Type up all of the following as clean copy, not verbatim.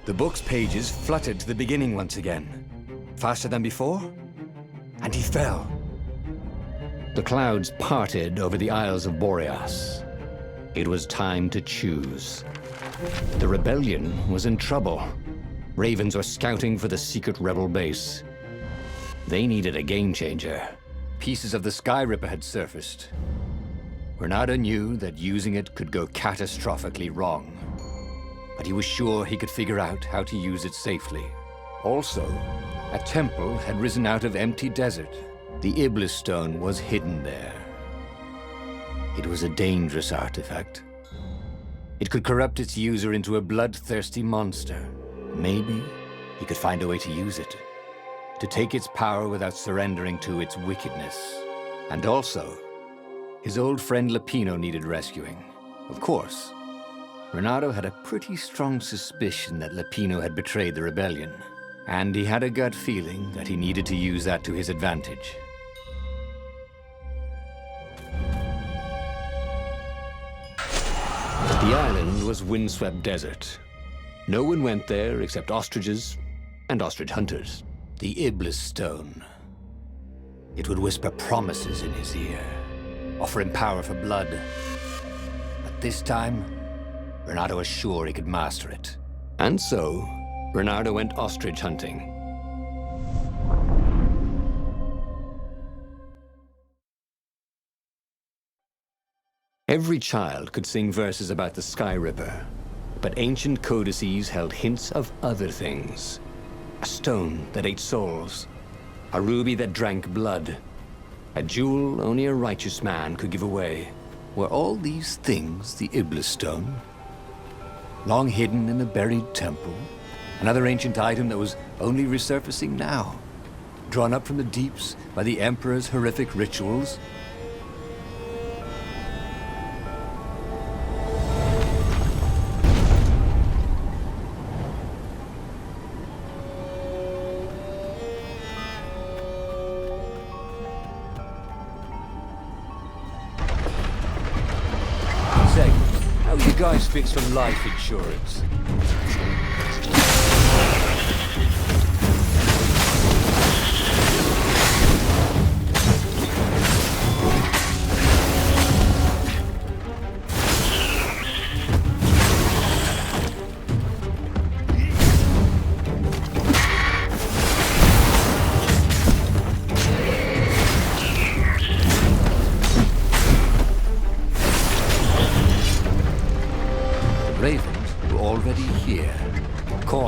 The book's pages fluttered to the beginning once again. Faster than before, and he fell. The clouds parted over the Isles of Boreas. It was time to choose. The rebellion was in trouble. Ravens were scouting for the secret rebel base. They needed a game changer. Pieces of the Sky Ripper had surfaced. Renato knew that using it could go catastrophically wrong, but he was sure he could figure out how to use it safely. Also, a temple had risen out of empty desert. The Iblis stone was hidden there. It was a dangerous artifact. It could corrupt its user into a bloodthirsty monster. Maybe he could find a way to use it, to take its power without surrendering to its wickedness. And also, his old friend Lapino needed rescuing. Of course, Renato had a pretty strong suspicion that Lapino had betrayed the rebellion, and he had a gut feeling that he needed to use that to his advantage. The island was windswept desert. No one went there except ostriches and ostrich hunters. The Iblis stone. It would whisper promises in his ear, offer him power for blood. But this time, Renato was sure he could master it. And so, Renato went ostrich hunting. Every child could sing verses about the Sky Ripper, but ancient codices held hints of other things. A stone that ate souls, a ruby that drank blood, a jewel only a righteous man could give away. Were all these things the Iblis stone? Long hidden in a buried temple? Another ancient item that was only resurfacing now? Drawn up from the deeps by the Emperor's horrific rituals? Guys fixed for life insurance.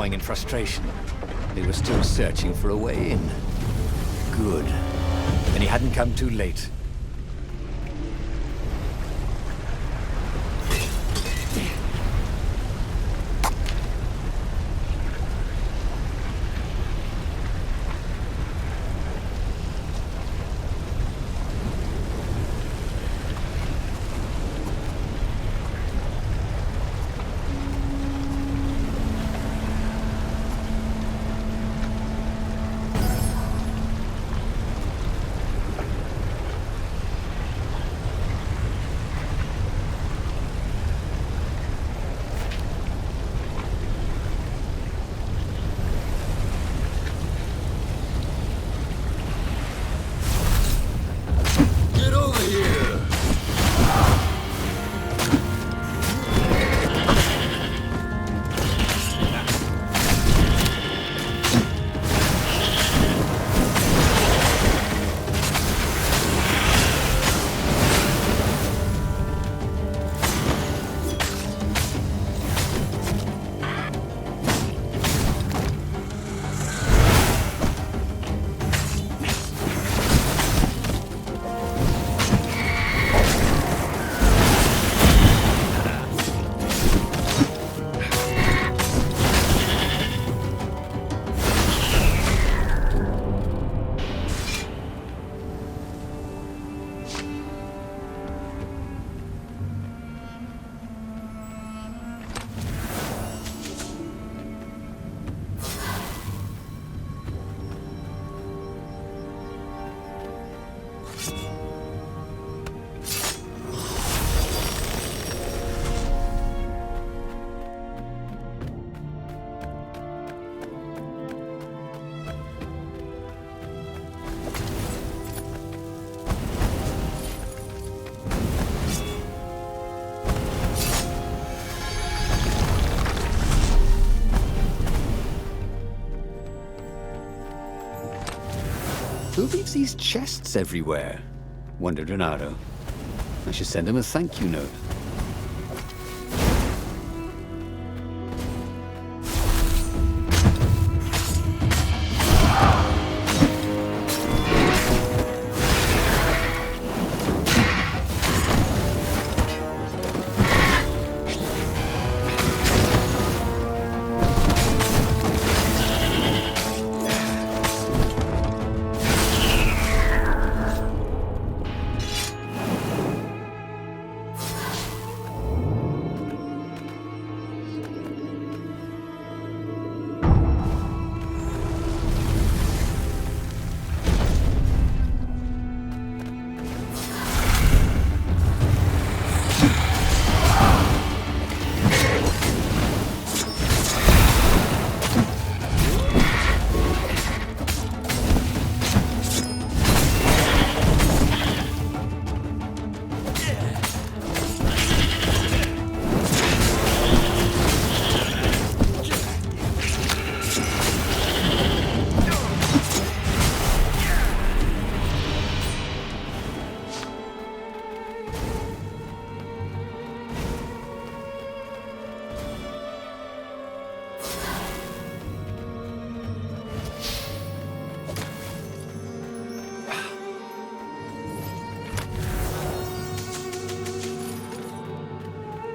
In frustration, they were still searching for a way in. Good. Then he hadn't come too late. Who leaves these chests everywhere? Wondered Renato. I should send him a thank you note.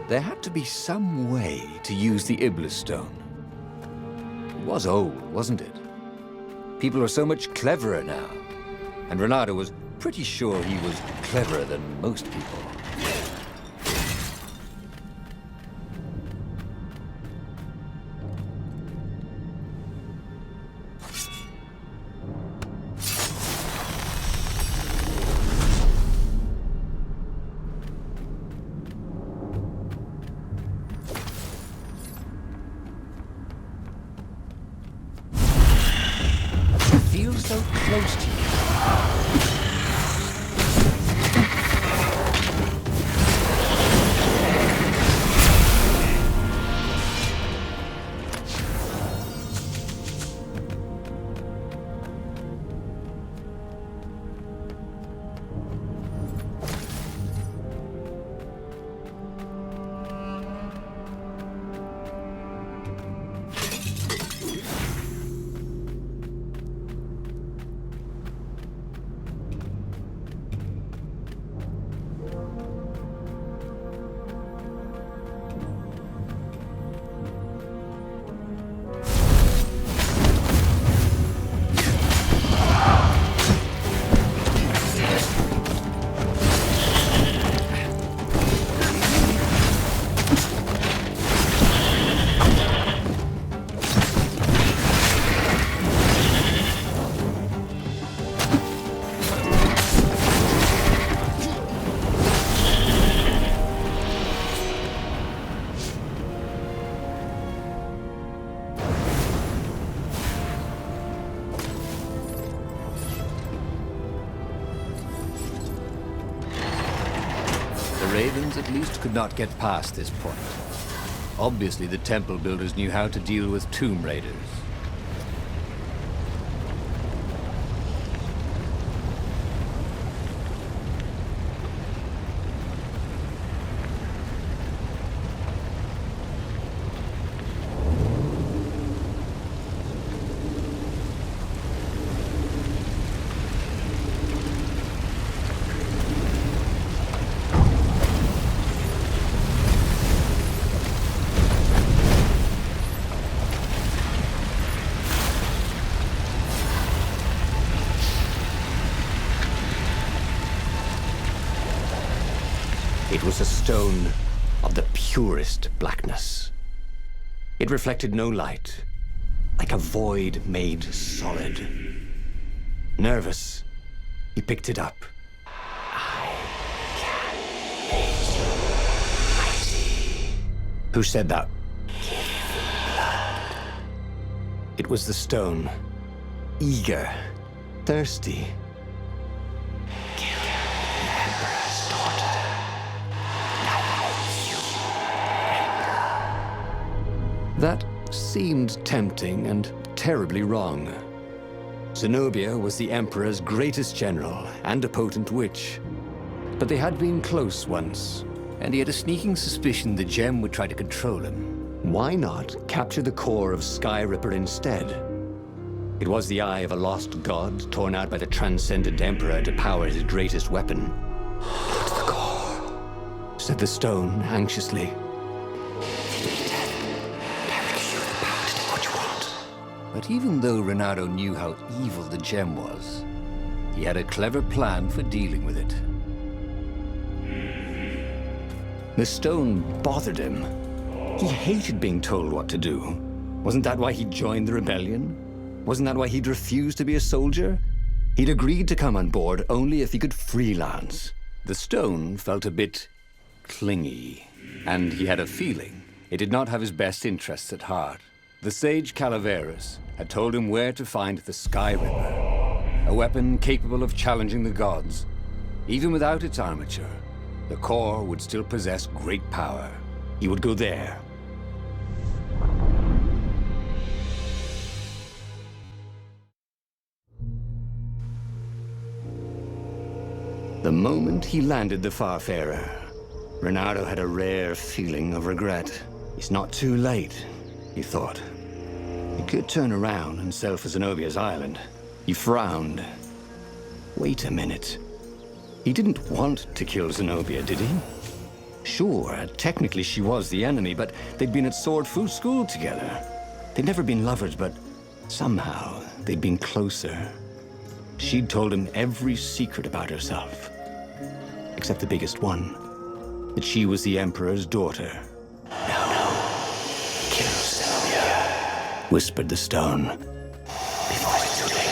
There had to be some way to use the Iblis stone. It was old, wasn't it? People are so much cleverer now. And Renato was pretty sure he was cleverer than most people. Feels so close to you. The Ravens at least could not get past this point. Obviously, the temple builders knew how to deal with tomb raiders. It was a stone of the purest blackness. It reflected no light, like a void made solid. Nervous, he picked it up. I can make you mighty. Who said that? Give me blood. It was the stone, eager, thirsty. That seemed tempting and terribly wrong. Zenobia was the Emperor's greatest general and a potent witch. But they had been close once, and he had a sneaking suspicion the gem would try to control him. Why not capture the core of Skyripper instead? It was the eye of a lost god torn out by the transcendent Emperor to power his greatest weapon. "It's the core," said the stone anxiously. But even though Renato knew how evil the gem was, he had a clever plan for dealing with it. The stone bothered him. He hated being told what to do. Wasn't that why he joined the rebellion? Wasn't that why he'd refused to be a soldier? He'd agreed to come on board only if he could freelance. The stone felt a bit clingy, and he had a feeling it did not have his best interests at heart. The sage Calaveras had told him where to find the Skyripper, a weapon capable of challenging the gods. Even without its armature, the core would still possess great power. He would go there. The moment he landed the Farfarer, Renato had a rare feeling of regret. It's not too late, he thought. He could turn around and sail for Zenobia's island. He frowned. Wait a minute. He didn't want to kill Zenobia, did he? Sure, technically she was the enemy, but they'd been at Sword Fu School together. They'd never been lovers, but somehow they'd been closer. She'd told him every secret about herself, except the biggest one, that she was the Emperor's daughter. No, kill Zenobia, whispered the stone, before it's too late.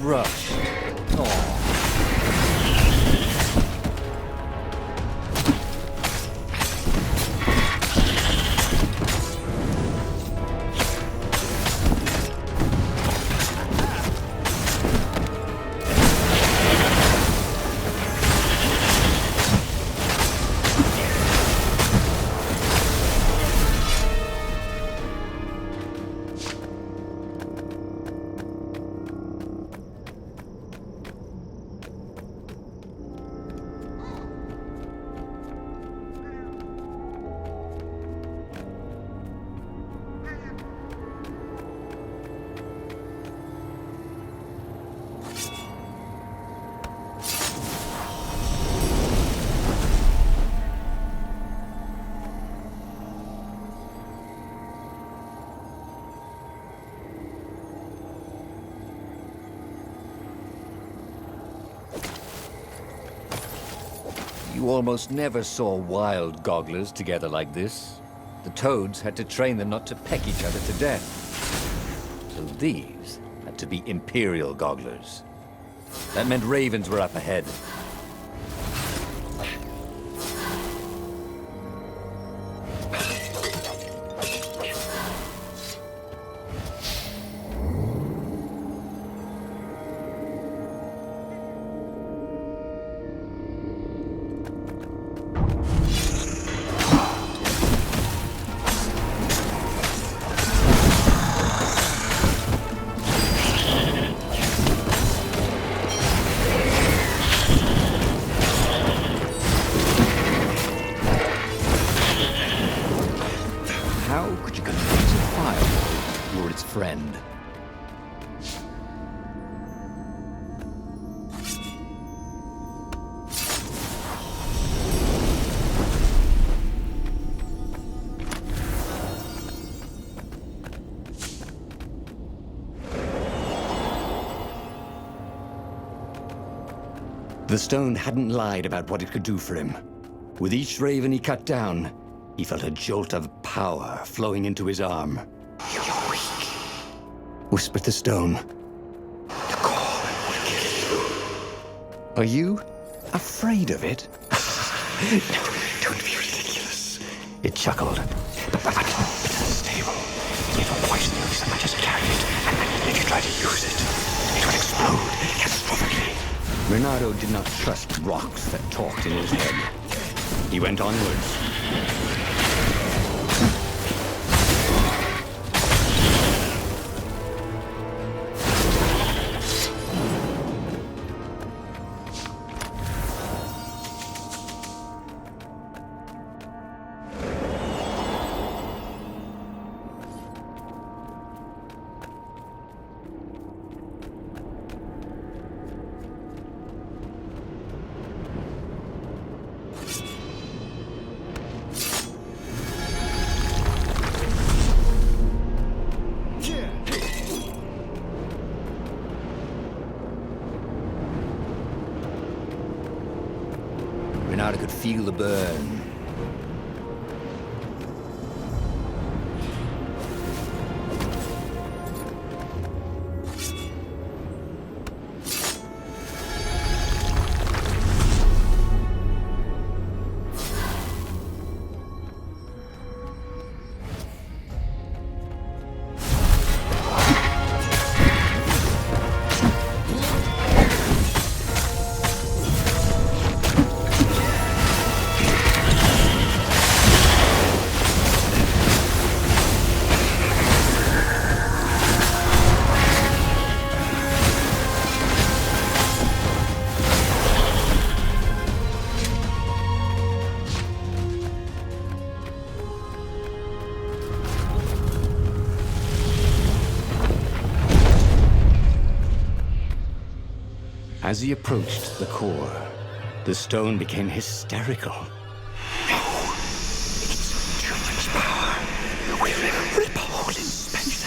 Rush. Oh. You almost never saw wild gogglers together like this. The toads had to train them not to peck each other to death. So these had to be imperial gogglers. That meant ravens were up ahead. friend. The stone hadn't lied about what it could do for him. With each raven he cut down, he felt a jolt of power flowing into his arm. "You're weak," whispered the stone. "The core will kill you." "Are you afraid of it?" "No, don't be ridiculous," it chuckled. But it's unstable. It will poison you if so much as carry it, and if you try to use it, it will explode catastrophically. Renato did not trust rocks that talked in his head. He went onwards. Renato could feel the burn. As he approached the core, the stone became hysterical. "No, it's too much power. We'll rip a hole in space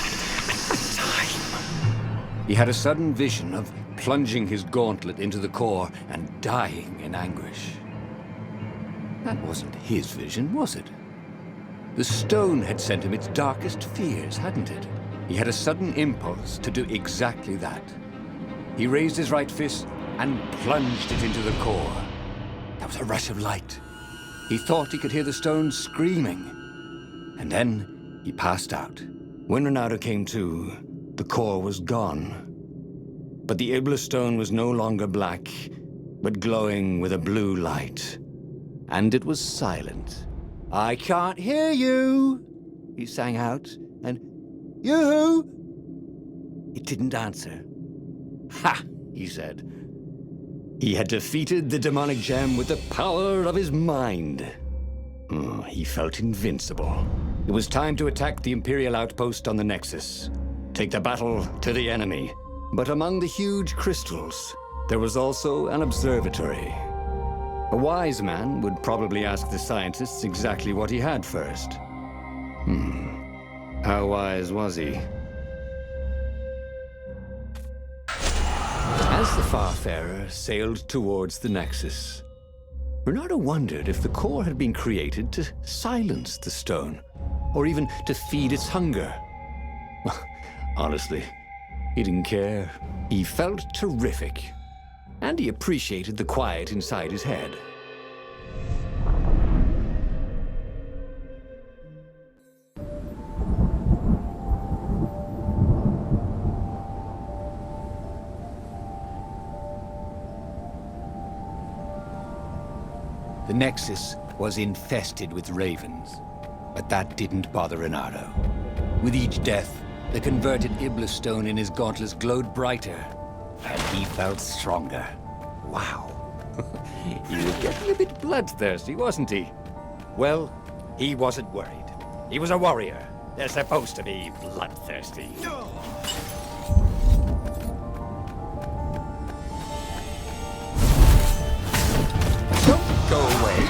and time." He had a sudden vision of plunging his gauntlet into the core and dying in anguish. That wasn't his vision, was it? The stone had sent him its darkest fears, hadn't it? He had a sudden impulse to do exactly that. He raised his right fist and plunged it into the core. There was a rush of light. He thought he could hear the stone screaming. And then he passed out. When Renato came to, the core was gone. But the Iblis stone was no longer black, but glowing with a blue light. And it was silent. "I can't hear you," he sang out, and "You?" It didn't answer. "Ha!" he said. He had defeated the demonic gem with the power of his mind. He felt invincible. It was time to attack the Imperial outpost on the Nexus. Take the battle to the enemy. But among the huge crystals, there was also an observatory. A wise man would probably ask the scientists exactly what he had first. How wise was he? As the Farfarer sailed towards the Nexus, Renato wondered if the core had been created to silence the stone, or even to feed its hunger. Honestly, he didn't care. He felt terrific, and he appreciated the quiet inside his head. The Nexus was infested with ravens, but that didn't bother Renato. With each death, the converted Iblis stone in his gauntlets glowed brighter, and he felt stronger. Wow. He was getting a bit bloodthirsty, wasn't he? Well, he wasn't worried. He was a warrior, They're supposed to be bloodthirsty. Don't go away.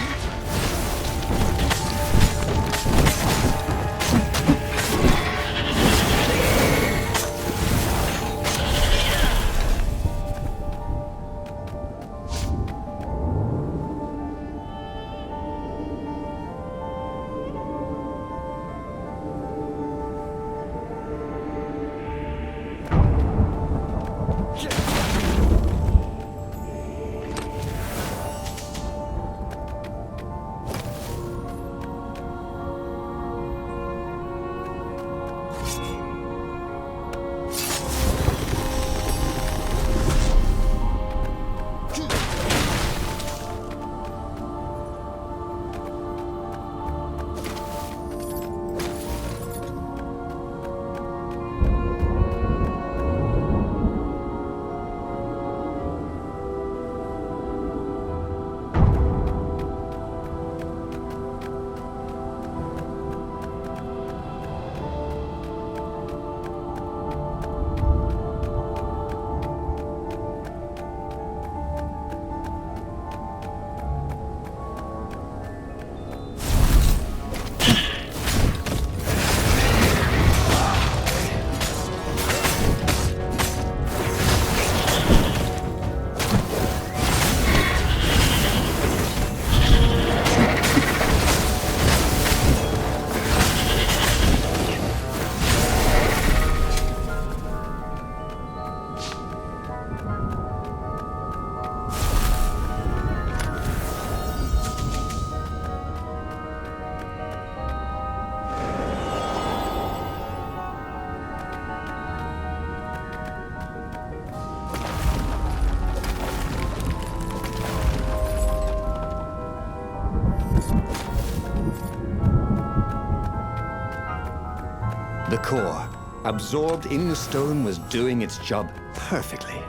The core, absorbed in the stone, was doing its job perfectly.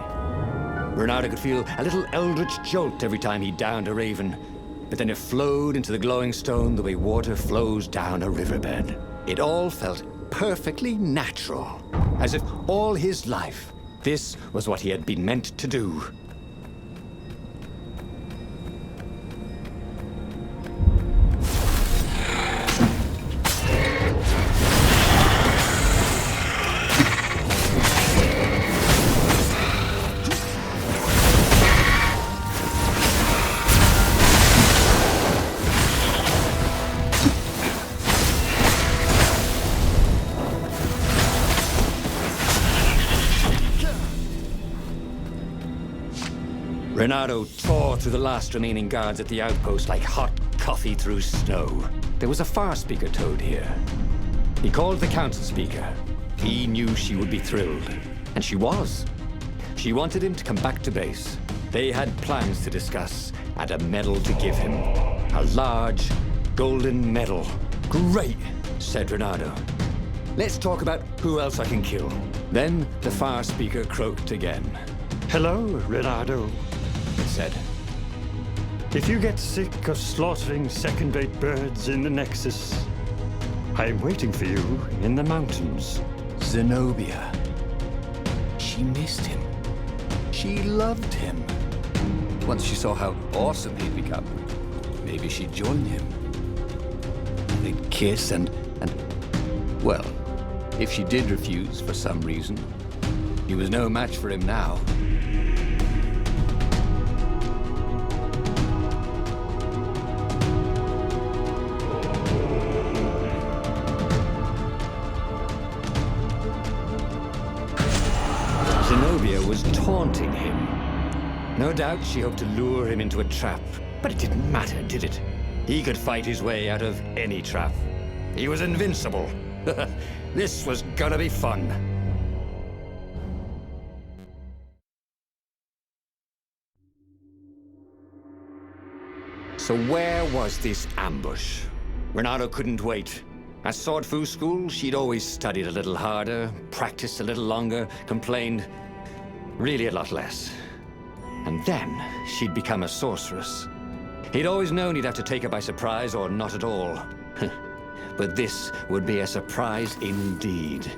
Bernardo could feel a little eldritch jolt every time he downed a raven, but then it flowed into the glowing stone the way water flows down a riverbed. It all felt perfectly natural, as if all his life, this was what he had been meant to do. Renato tore through the last remaining guards at the outpost like hot coffee through snow. There was a far speaker toad here. He called the council speaker. He knew she would be thrilled. And she was. She wanted him to come back to base. They had plans to discuss and a medal to give him. A large, golden medal. Great, said Renato. Let's talk about who else I can kill. Then the far speaker croaked again. Hello, Renato. It said. If you get sick of slaughtering second-rate birds in the Nexus, I'm waiting for you in the mountains. Zenobia. She missed him. She loved him. Once she saw how awesome he'd become, maybe she'd join him. They'd kiss and... Well, if she did refuse for some reason, he was no match for him now. Zenobia was taunting him. No doubt she hoped to lure him into a trap, but it didn't matter, did it? He could fight his way out of any trap. He was invincible. This was gonna be fun. So where was this ambush? Renato couldn't wait. At Sword Fu school, she'd always studied a little harder, practiced a little longer, complained really a lot less. And then she'd become a sorceress. He'd always known he'd have to take her by surprise or not at all. but this would be a surprise indeed.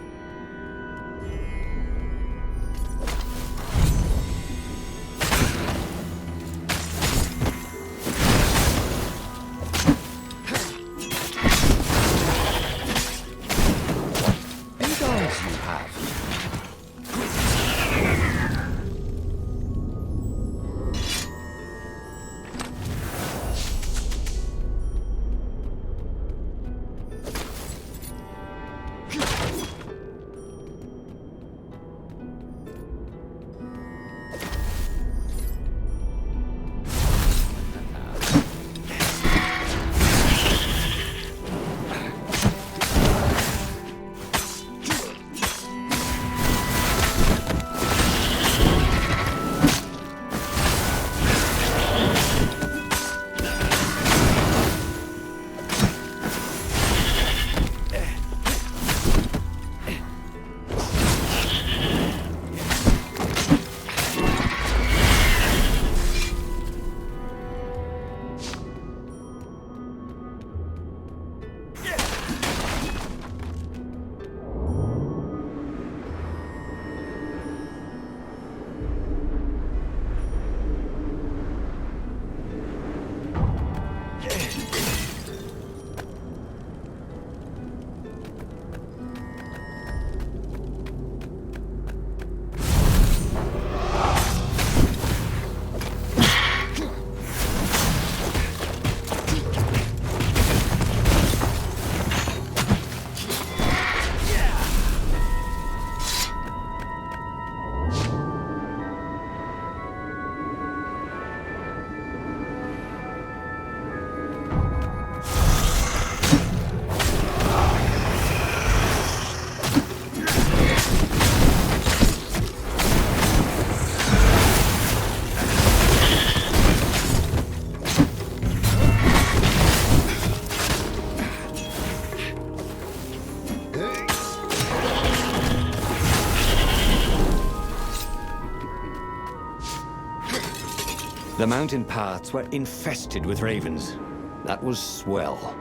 The mountain paths were infested with ravens. That was swell.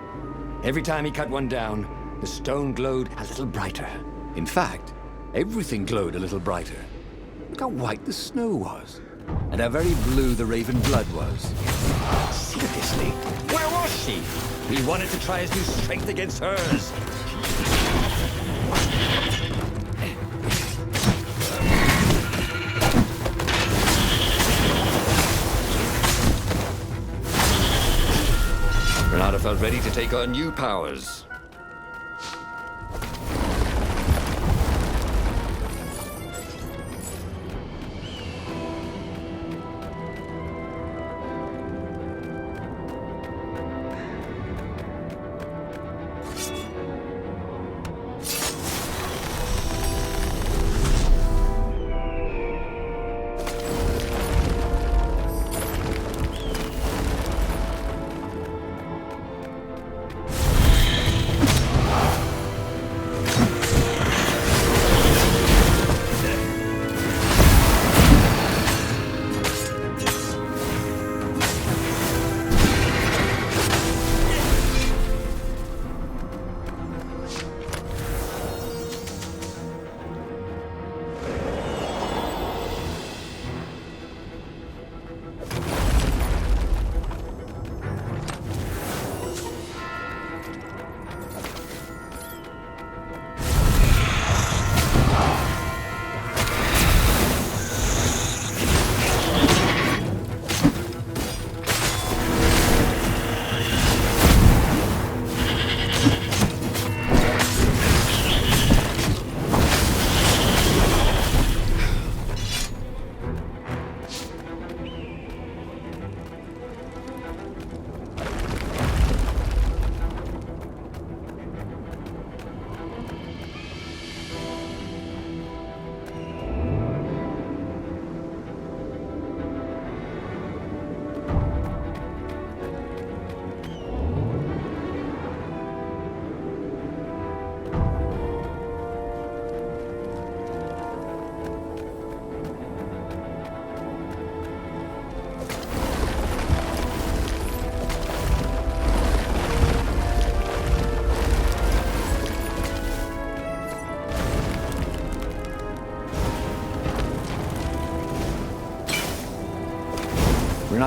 Every time he cut one down, the stone glowed a little brighter. In fact, everything glowed a little brighter. Look how white the snow was, and how very blue the raven blood was. Seriously, where was she? He wanted to try his new strength against hers. Renata felt ready to take on new powers.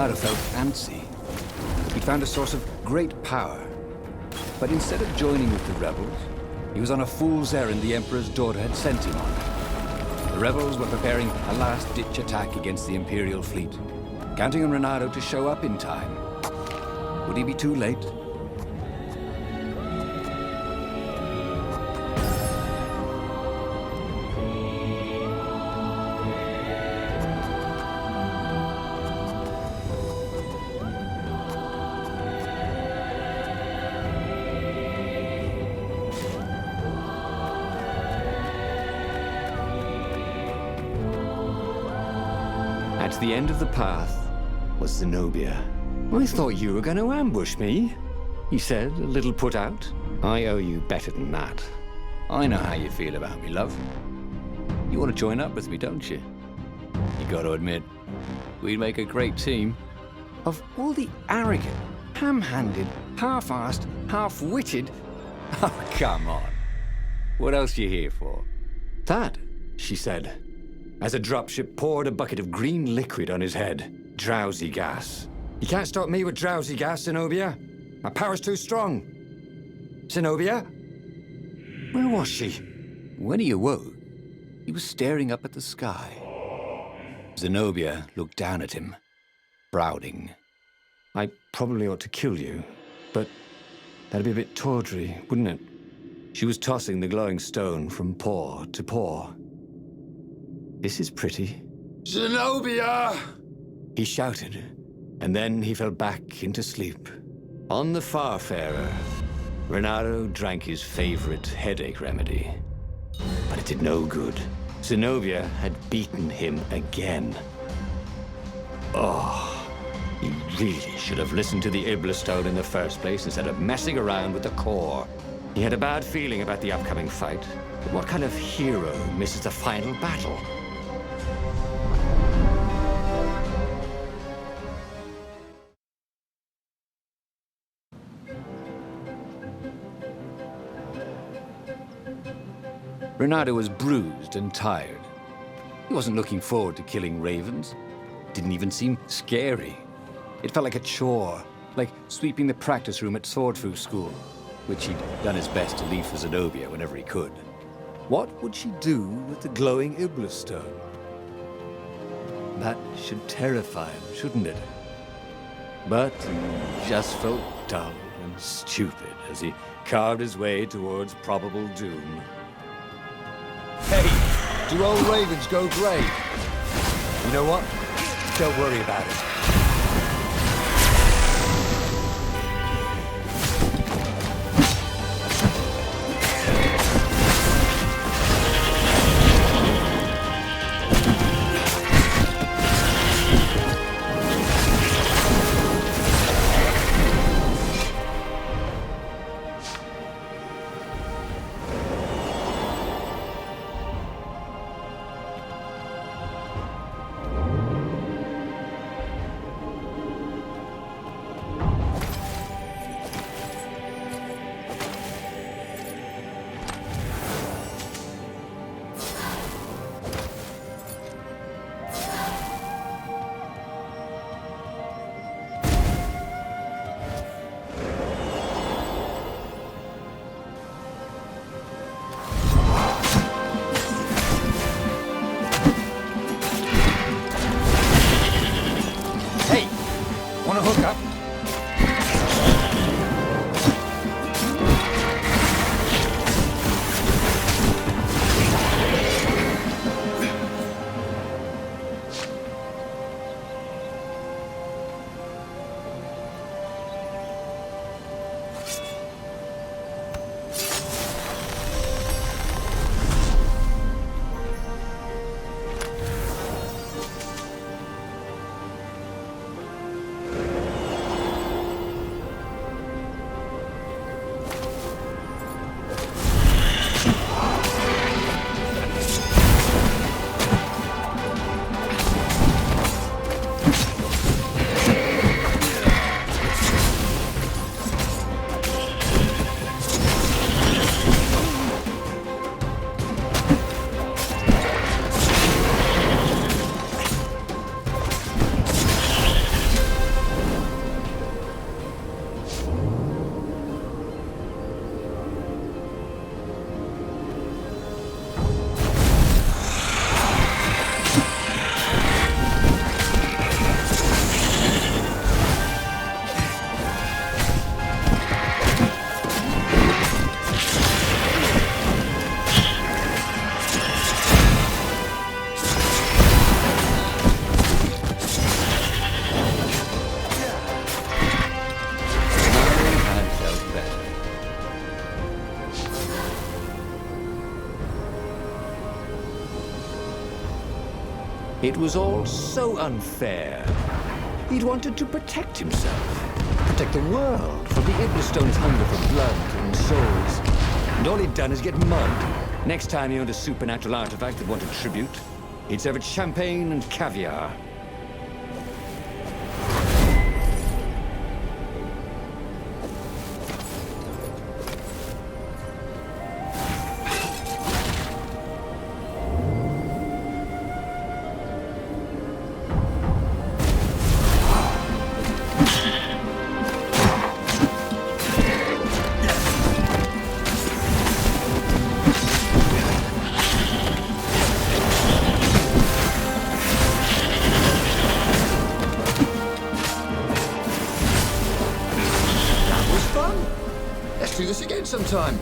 Renato felt antsy. He'd found a source of great power. But instead of joining with the rebels, he was on a fool's errand the Emperor's daughter had sent him on. The rebels were preparing a last-ditch attack against the Imperial fleet, counting on Renato to show up in time. Would he be too late? At the end of the path was Zenobia. "I thought you were going to ambush me," he said, a little put out. "I owe you better than that. I know how you feel about me, love. You want to join up with me, don't you? You got to admit, we'd make a great team. Of all the arrogant, ham-handed, half-assed, half-witted... Oh, come on. What else are you here for?" "That," she said, as a dropship poured a bucket of green liquid on his head. "Drowsy gas. You can't stop me with drowsy gas, Zenobia. My power's too strong. Zenobia? Where was she?" When he awoke, he was staring up at the sky. Zenobia looked down at him, frowning. "I probably ought to kill you, but that'd be a bit tawdry, wouldn't it?" She was tossing the glowing stone from paw to paw. "This is pretty." "Zenobia!" he shouted, and then he fell back into sleep. On the Farfarer, Renato drank his favorite headache remedy. But it did no good. Zenobia had beaten him again. Oh, he really should have listened to the Iblastone in the first place instead of messing around with the core. He had a bad feeling about the upcoming fight. But what kind of hero misses the final battle? Renato was bruised and tired. He wasn't looking forward to killing ravens. It didn't even seem scary. It felt like a chore, like sweeping the practice room at Swordfu School, which he'd done his best to leave for Zenobia whenever he could. What would she do with the glowing Iblastone? That should terrify him, shouldn't it? But he just felt dull and stupid as he carved his way towards probable doom. "Hey, do old ravens go grey?" "You know what? Don't worry about it." It was all so unfair. He'd wanted to protect himself, protect the world from the Iblestone's hunger for blood and souls. And all he'd done is get mugged. Next time he owned a supernatural artifact that wanted tribute, he'd serve it champagne and caviar. Let's do this again sometime.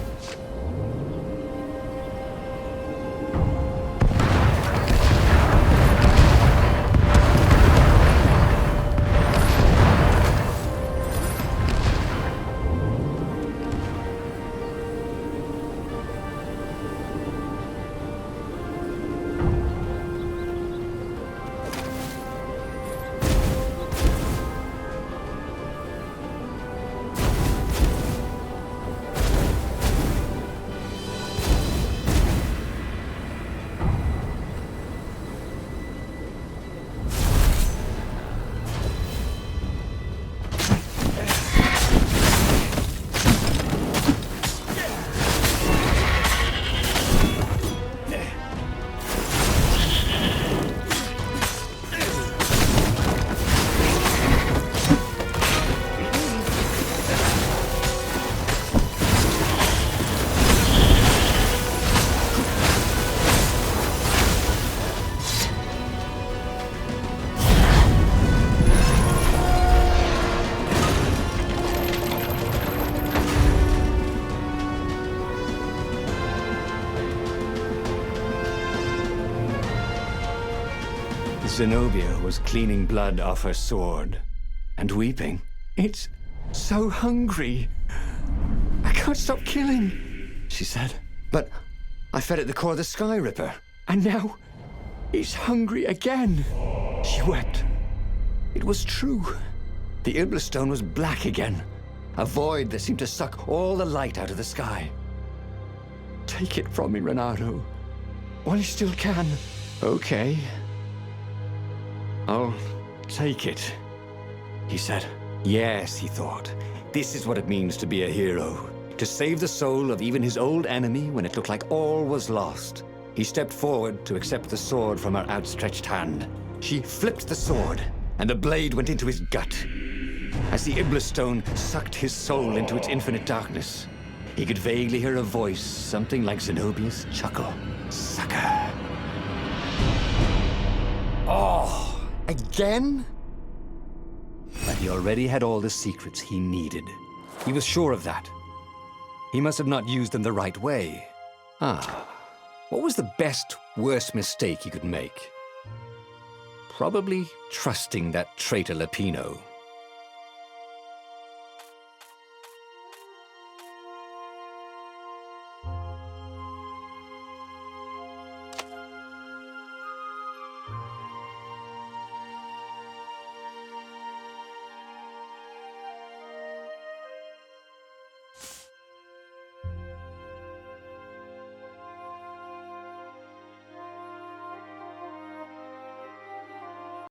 Zenobia was cleaning blood off her sword and weeping. It's so hungry. I can't stop killing, she said. But I fed it the core of the Sky Ripper, and now he's hungry again. She wept. It was true. The Iblestone was black again, a void that seemed to suck all the light out of the sky. Take it from me, Renato, while you still can. Okay. I'll take it, he said. Yes, he thought. This is what it means to be a hero. To save the soul of even his old enemy when it looked like all was lost. He stepped forward to accept the sword from her outstretched hand. She flipped the sword, and the blade went into his gut. As the Iblestone sucked his soul into its infinite darkness, he could vaguely hear a voice, something like Zenobia's chuckle. Sucker. Oh! Again? But he already had all the secrets he needed. He was sure of that. He must have not used them the right way. What was the best, worst mistake he could make? Probably trusting that traitor Lapino.